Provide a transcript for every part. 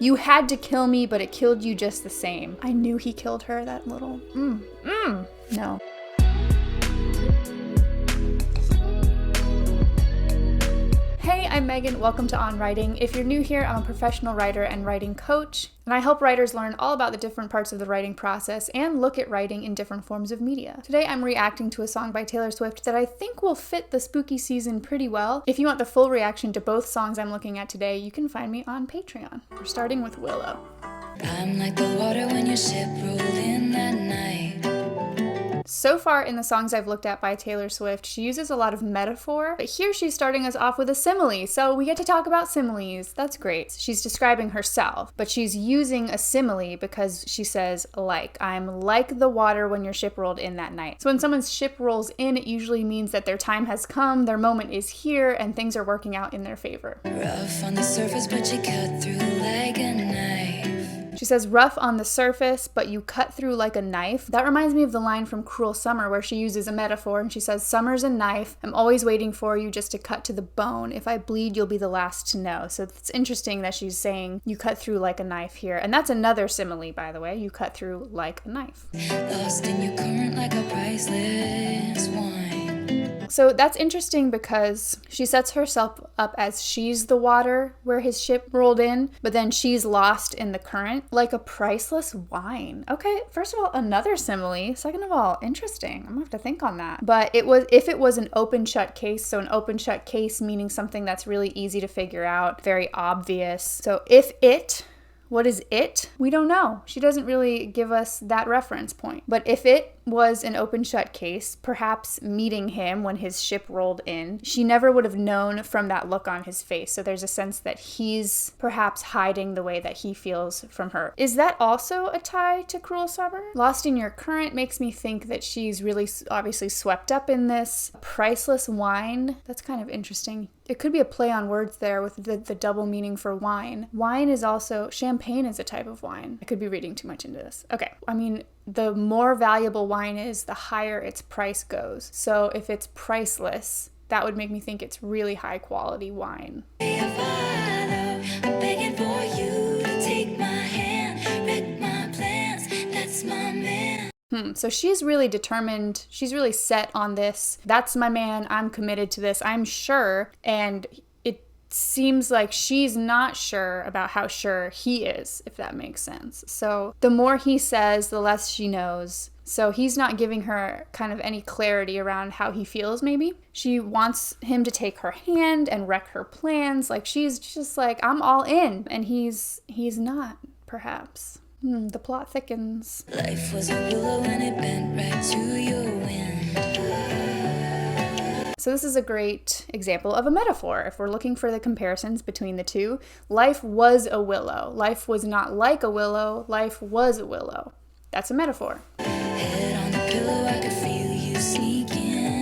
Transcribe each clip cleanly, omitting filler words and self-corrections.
You had to kill me, but it killed you just the same. I knew he killed her, that little, no. Hey, I'm Megan. Welcome to On Writing. If you're new here, I'm a professional writer and writing coach, and I help writers learn all about the different parts of the writing process and look at writing in different forms of media. Today, I'm reacting to a song by Taylor Swift that I think will fit the spooky season pretty well. If you want the full reaction to both songs I'm looking at today, you can find me on Patreon. We're starting with Willow. I'm like the water when your ship rolled in that night. So far in the songs I've looked at by Taylor Swift, she uses a lot of metaphor, but here she's starting us off with a simile, so we get to talk about similes. That's great. She's describing herself, but she's using a simile because she says, like, I'm like the water when your ship rolled in that night. So when someone's ship rolls in, it usually means that their time has come, their moment is here, and things are working out in their favor. Rough on the surface, but you cut through like a knife. She says, rough on the surface, but you cut through like a knife. That reminds me of the line from Cruel Summer where she uses a metaphor and she says, summer's a knife. I'm always waiting for you just to cut to the bone. If I bleed, you'll be the last to know. So it's interesting that she's saying you cut through like a knife here. And that's another simile, by the way. You cut through like a knife. Lost in your current like a priceless wine. So that's interesting because she sets herself up as she's the water where his ship rolled in, but then she's lost in the current like a priceless wine. Okay, first of all, another simile. Second of all, interesting. I'm gonna have to think on that. But if it was an open shut case, so an open shut case meaning something that's really easy to figure out, very obvious. So what is it? We don't know. She doesn't really give us that reference point. But if it was an open shut case, perhaps meeting him when his ship rolled in, she never would have known from that look on his face. So there's a sense that he's perhaps hiding the way that he feels from her. Is that also a tie to Cruel Summer? Lost in your current makes me think that she's really obviously swept up in this. Priceless wine, that's kind of interesting. It could be a play on words there with the double meaning for wine. Wine is also, champagne is a type of wine. I could be reading too much into this. Okay, I mean, the more valuable wine is, the higher its price goes. So if it's priceless, that would make me think it's really high quality wine. I'm begging for you to take my hand, wreck my plans, that's my man. So she's really determined, she's really set on this. That's my man, I'm committed to this, I'm sure. And it seems like she's not sure about how sure he is, if that makes sense. So the more he says, the less she knows. So he's not giving her kind of any clarity around how he feels, maybe. She wants him to take her hand and wreck her plans. Like she's just like, I'm all in. And he's not, perhaps. The plot thickens. Life was a willow and it bent right to your wind. So this is a great example of a metaphor. If we're looking for the comparisons between the two, life was a willow. Life was not like a willow. Life was a willow. That's a metaphor. Head on the pillow, I could feel you sneaking in.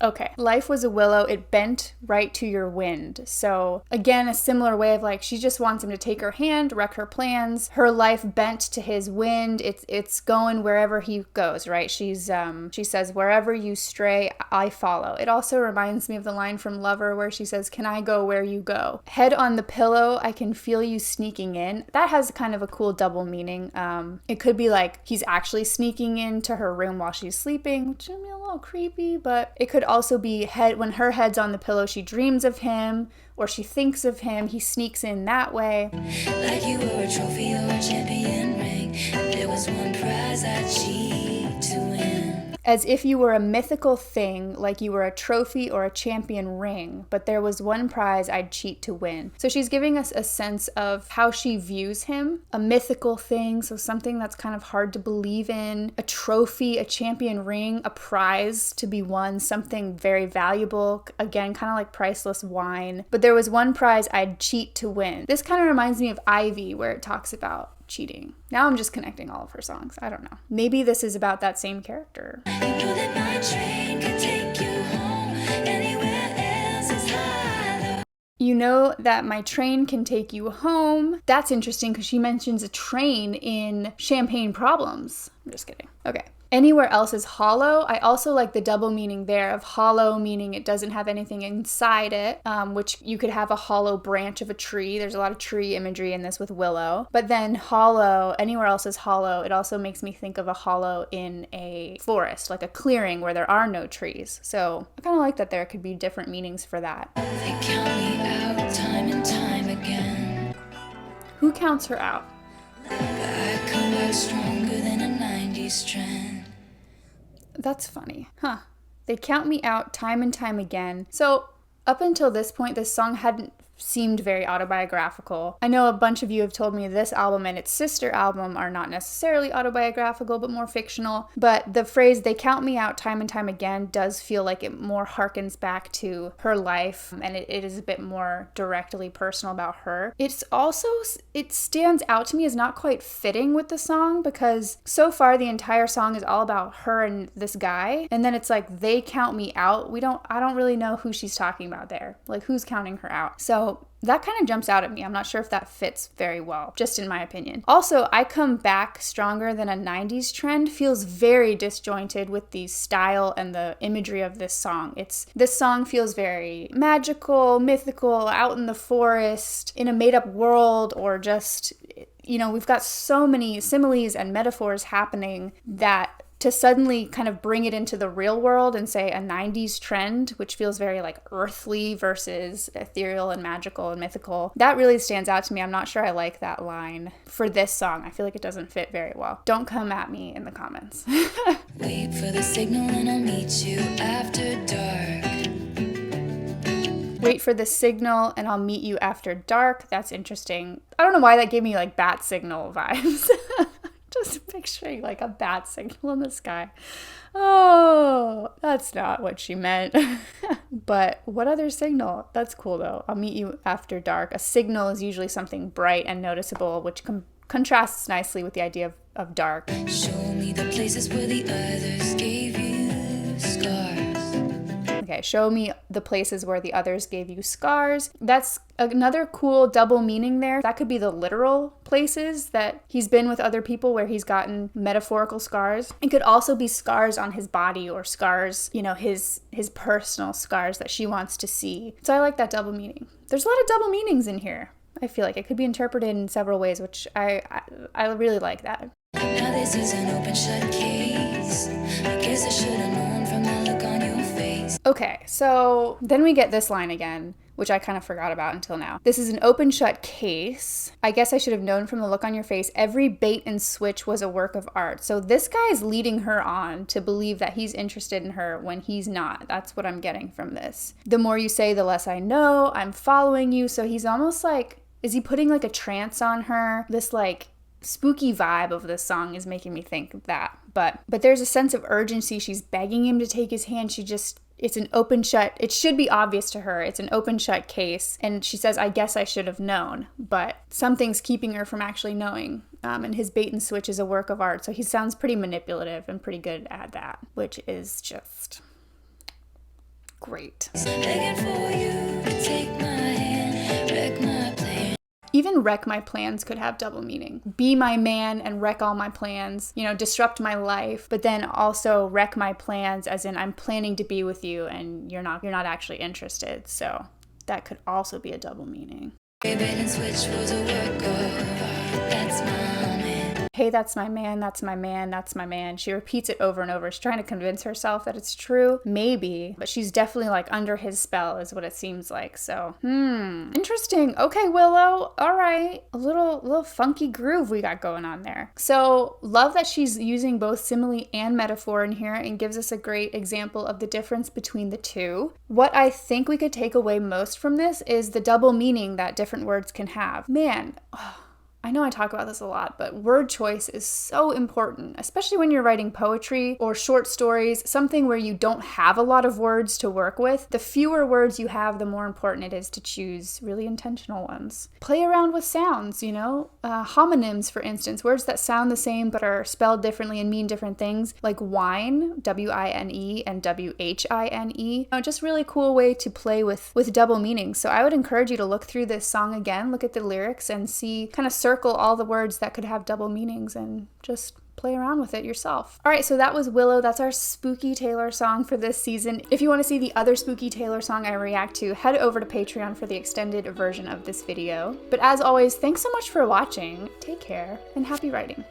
Okay. Life was a willow. It bent right to your wind. So again, a similar way of like, she just wants him to take her hand, wreck her plans. Her life bent to his wind. It's going wherever he goes, right? She says, wherever you stray, I follow. It also reminds me of the line from Lover where she says, can I go where you go? Head on the pillow, I can feel you sneaking in. That has kind of a cool double meaning. It could be like he's actually sneaking into her room while she's sleeping, which would be a little creepy, but it could also be when her head's on the pillow, she dreams of him or she thinks of him. He sneaks in that way. Like you were a trophy or a champion ring, and there was one prize I'd cheat to win. As if you were a mythical thing, like you were a trophy or a champion ring, but there was one prize I'd cheat to win. So she's giving us a sense of how she views him. A mythical thing, so something that's kind of hard to believe in. A trophy, a champion ring, a prize to be won, something very valuable. Again, kind of like priceless wine. But there was one prize I'd cheat to win. This kind of reminds me of Ivy, where it talks about cheating. Now I'm just connecting all of her songs. I don't know. Maybe this is about that same character. You know that my train could take you home, anywhere else is hollow. You know that my train can take you home. That's interesting because she mentions a train in Champagne Problems. I'm just kidding. Okay. Anywhere else is hollow. I also like the double meaning there of hollow, meaning it doesn't have anything inside it, which you could have a hollow branch of a tree. There's a lot of tree imagery in this with Willow. But then hollow, anywhere else is hollow. It also makes me think of a hollow in a forest, like a clearing where there are no trees. So I kind of like that there could be different meanings for that. They count me out time and time again. Who counts her out? But I come back stronger than a 90s trend. That's funny. Huh. They count me out time and time again. So up until this point, this song hadn't seemed very autobiographical. I know a bunch of you have told me this album and its sister album are not necessarily autobiographical, but more fictional. But the phrase, they count me out time and time again, does feel like it more harkens back to her life, and it is a bit more directly personal about her. It's also, it stands out to me as not quite fitting with the song, because so far the entire song is all about her and this guy, and then it's like, they count me out. I don't really know who she's talking about there. Like, who's counting her out? So that kind of jumps out at me. I'm not sure if that fits very well, just in my opinion. Also, I come back stronger than a 90s trend feels very disjointed with the style and the imagery of this song. This song feels very magical, mythical, out in the forest, in a made-up world, or just, we've got so many similes and metaphors happening that to suddenly kind of bring it into the real world and say a 90s trend, which feels very like earthly versus ethereal and magical and mythical, that really stands out to me. I'm not sure I like that line for this song. I feel like it doesn't fit very well. Don't come at me in the comments. Wait for the signal and I'll meet you after dark. Wait for the signal and I'll meet you after dark. That's interesting. I don't know why that gave me like bat signal vibes. Just picturing like a bat signal in the sky. Oh, that's not what she meant. But what other signal? That's cool though. I'll meet you after dark. A signal is usually something bright and noticeable, which contrasts nicely with the idea of dark. Show me the places where the others gave you scars. Okay, show me the places where the others gave you scars. That's another cool double meaning there. That could be the literal places that he's been with other people where he's gotten metaphorical scars. It could also be scars on his body or scars, his personal scars that she wants to see. So I like that double meaning. There's a lot of double meanings in here. I feel like it could be interpreted in several ways, which I really like that. Now this is an open shut case. I guess I should have known from the look on your face. Okay, so then we get this line again, which I kind of forgot about until now. This is an open shut case. I guess I should have known from the look on your face. Every bait and switch was a work of art. So this guy is leading her on to believe that he's interested in her when he's not. That's what I'm getting from this. The more you say, the less I know. I'm following you. So he's almost like, is he putting like a trance on her? This like spooky vibe of this song is making me think of that. But there's a sense of urgency. She's begging him to take his hand. It's an open shut. It should be obvious to her. It's an open shut case. And she says, I guess I should have known. But something's keeping her from actually knowing. And his bait and switch is a work of art. So he sounds pretty manipulative and pretty good at that, which is just great. Begging for you to take my hand, wreck my plan. Even wreck my plans could have double meaning. Be my man and wreck all my plans, disrupt my life, but then also wreck my plans as in I'm planning to be with you and you're not actually interested. So that could also be a double meaning. Bait and switch was a work of art. That's my man. Hey, that's my man, that's my man, that's my man. She repeats it over and over. She's trying to convince herself that it's true. Maybe, but she's definitely like under his spell is what it seems like. So, interesting. Okay, Willow. All right. A little funky groove we got going on there. So, love that she's using both simile and metaphor in here and gives us a great example of the difference between the two. What I think we could take away most from this is the double meaning that different words can have. Man, I know I talk about this a lot, but word choice is so important, especially when you're writing poetry or short stories, something where you don't have a lot of words to work with. The fewer words you have, the more important it is to choose really intentional ones. Play around with sounds, homonyms, for instance, words that sound the same but are spelled differently and mean different things, like wine, W-I-N-E, and W-H-I-N-E. Just really cool way to play with double meanings. So I would encourage you to look through this song again, look at the lyrics, and see, kind of circle all the words that could have double meanings and just play around with it yourself. All right, so that was Willow. That's our spooky Taylor song for this season. If you want to see the other spooky Taylor song I react to, head over to Patreon for the extended version of this video. But as always, thanks so much for watching. Take care and happy writing.